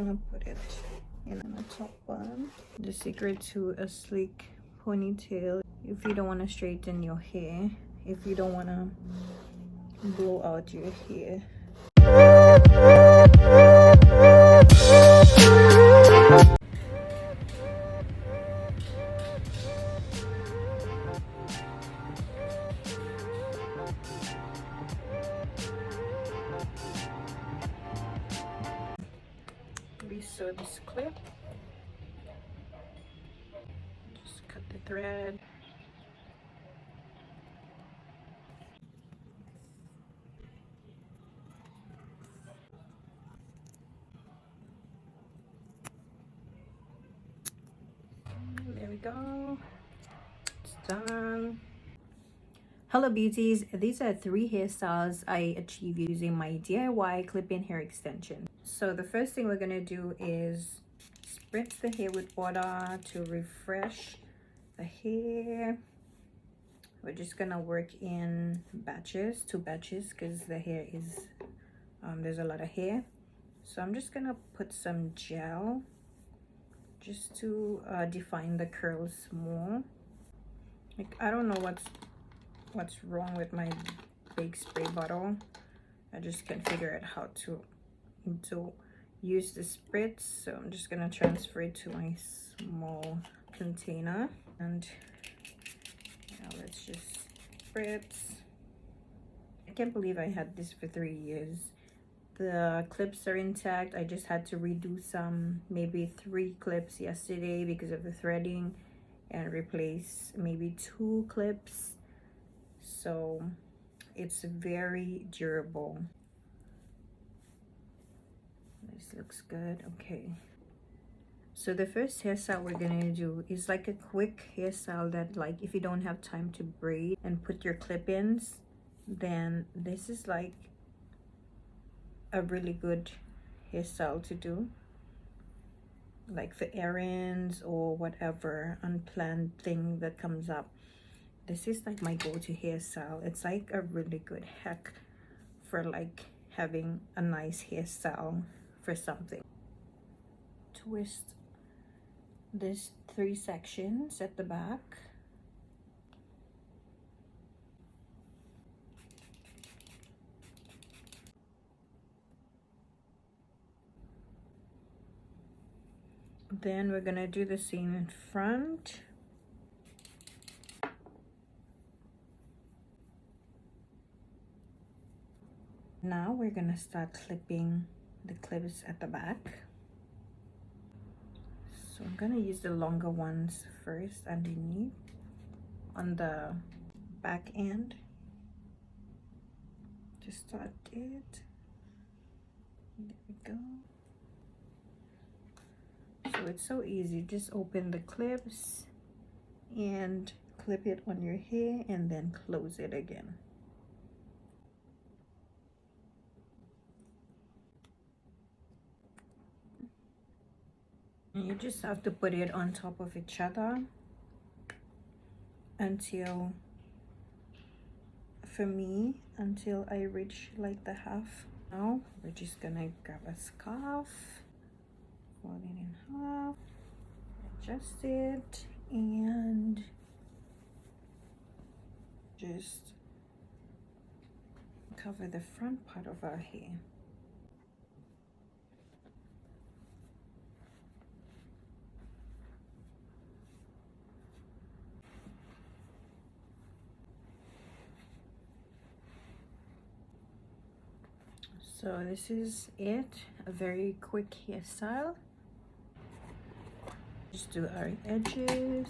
gonna put it in on the top one. The secret to a sleek ponytail, if you don't want to straighten your hair, if you don't want to blow out your hair, resew this clip, just cut the thread. There we go, it's done. Hello beauties, these are 3 hairstyles I achieved using my DIY clip-in hair extension. So the first thing we're gonna do is spritz the hair with water to refresh the hair. We're just gonna work in batches, 2 batches, because the hair is there's a lot of hair. So I'm just gonna put some gel just to define the curls more. Like, I don't know what's wrong with my big spray bottle. I just can't figure out how to use the spritz, so I'm just gonna transfer it to my small container. And now let's just spritz. I can't believe I had this for 3 years. The clips are intact. I just had to redo some, maybe 3 clips yesterday because of the threading, and replace maybe 2 clips. So it's very durable. This looks good. Okay, so the first hairstyle we're gonna do is like a quick hairstyle that, like, if you don't have time to braid and put your clip-ins, then this is like a really good hairstyle to do, like for errands or whatever unplanned thing that comes up. This is like my go-to hairstyle. It's like a really good hack for like having a nice hairstyle for something. Twist this 3 sections at the back. Then we're gonna do the same in front. Now we're gonna start clipping the clips at the back. So I'm gonna use the longer ones first underneath on the back end to start it. There we go. So it's so easy. Just open the clips and clip it on your hair and then close it again. And you just have to put it on top of each other until, for me, until I reach like the half. Now we're just gonna grab a scarf, fold it in half, adjust it, and just cover the front part of our hair. So this is it, a very quick hairstyle. Just do our edges.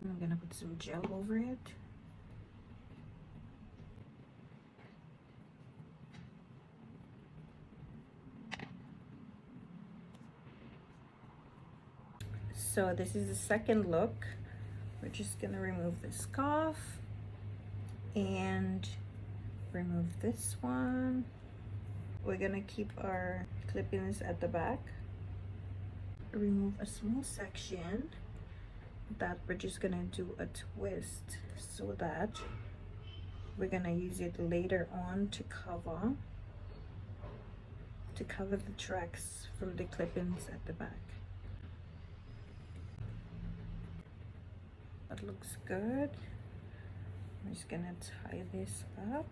I'm gonna put some gel over it. So this is the second look. We're just gonna remove the scarf and remove this one. We're gonna keep our clip-ins at the back. Remove a small section that we're just gonna do a twist so that we're gonna use it later on to cover the tracks from the clip-ins at the back. That looks good. I'm just gonna tie this up,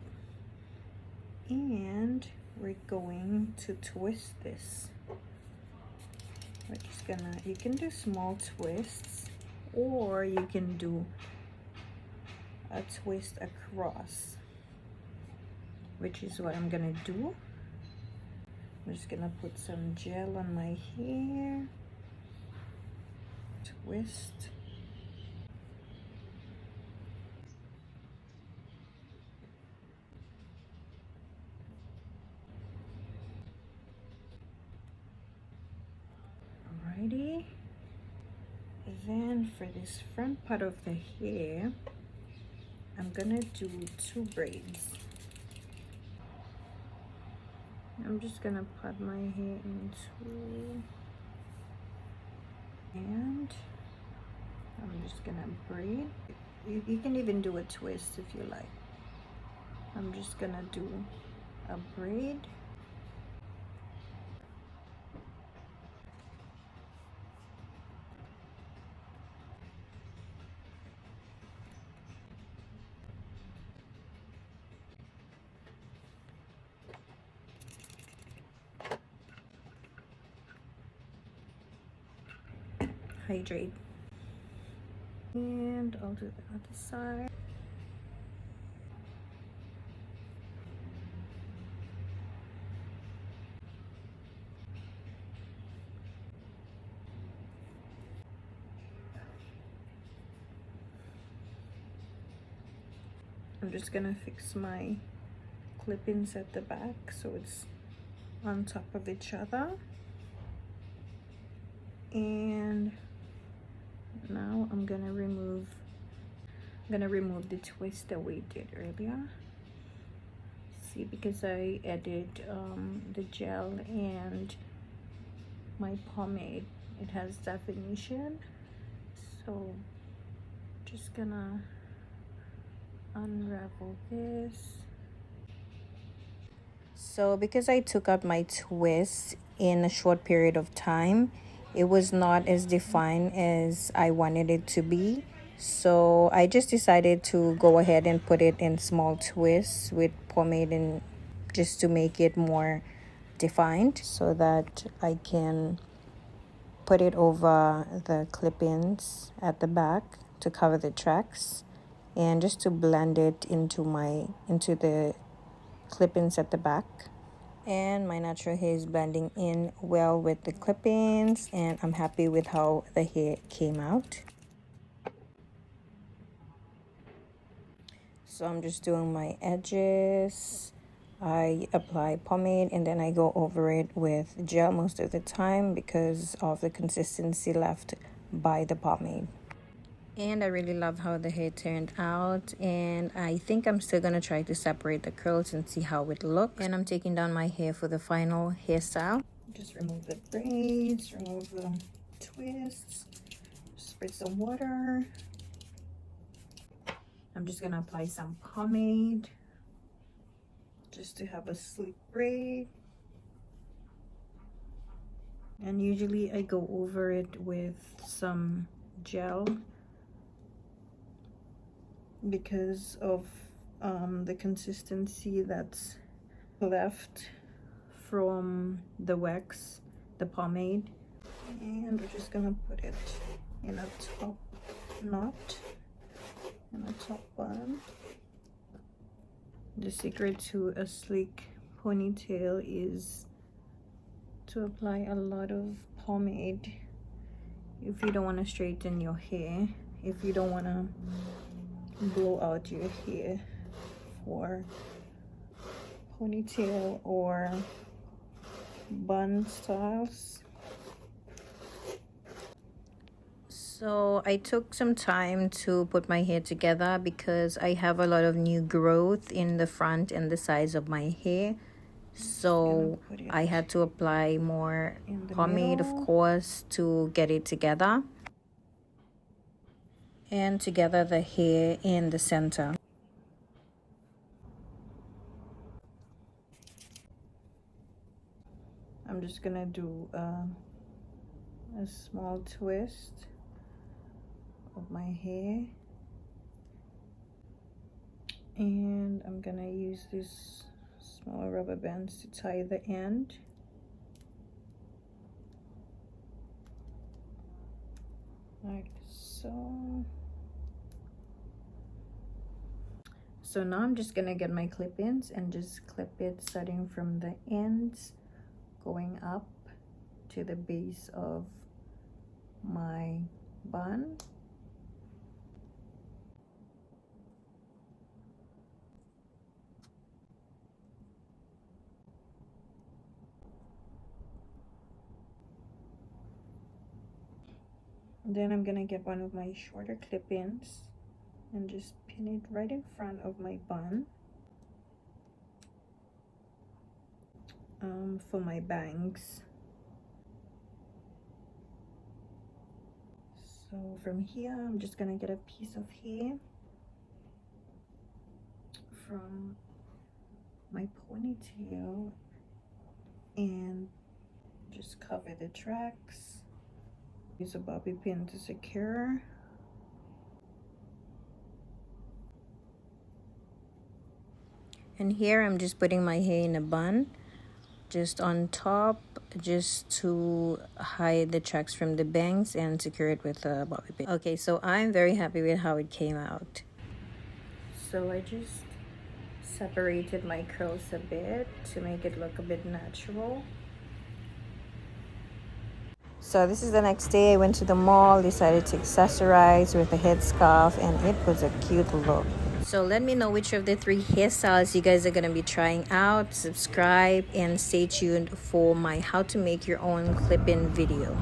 and we're going to twist this. We're just gonna, you can do small twists, or you can do a twist across, which is what I'm gonna do. I'm just gonna put some gel on my hair, twist. Alrighty. Then for this front part of the hair, I'm gonna do 2 braids. I'm just gonna put my hair into, and I'm just gonna braid. You can even do a twist if you like. I'm just gonna do a braid. Hydrate. And I'll do the other side. I'm just gonna fix my clip-ins at the back so it's on top of each other. And now I'm gonna remove the twist that we did earlier. See, because I added the gel and my pomade, it has definition, so just gonna unravel this. So because I took out my twist in a short period of time, it was not as defined as I wanted it to be. So I just decided to go ahead and put it in small twists with pomade, and just to make it more defined, so that I can put it over the clip-ins at the back to cover the tracks, and just to blend it into the clip-ins at the back. And my natural hair is blending in well with the clip-ins, and I'm happy with how the hair came out. So I'm just doing my edges. I apply pomade and then I go over it with gel most of the time because of the consistency left by the pomade. And I really love how the hair turned out, and I think I'm still gonna try to separate the curls and see how it looks. And I'm taking down my hair for the final hairstyle. Just remove the braids, remove the twists, spread some water. I'm just gonna apply some pomade just to have a sleek braid. And usually I go over it with some gel because of the consistency that's left from the wax, the pomade. And we're just gonna put it in a top knot and a top bun. The secret to a sleek ponytail is to apply a lot of pomade if you don't want to straighten your hair, if you don't want to blow out your hair for ponytail or bun styles. So I took some time to put my hair together because I have a lot of new growth in the front and the sides of my hair, so I had to apply more pomade, of course, to get it together and together the hair in the center. I'm just gonna do a small twist of my hair, and I'm gonna use this small rubber bands to tie the end. Like so. So now I'm just gonna get my clip-ins and just clip it starting from the ends going up to the base of my bun. Then I'm gonna get one of my shorter clip-ins and just pin it right in front of my bun for my bangs. So from here, I'm just gonna get a piece of hair from my ponytail and just cover the tracks. Use a bobby pin to secure. And here I'm just putting my hair in a bun, just on top, just to hide the tracks from the bangs and secure it with a bobby pin. Okay, so I'm very happy with how it came out. So I just separated my curls a bit to make it look a bit natural. So this is the next day. I went to the mall, decided to accessorize with a headscarf, and it was a cute look. So let me know which of the 3 hairstyles you guys are going to be trying out. Subscribe and stay tuned for my how to make your own clip-in video.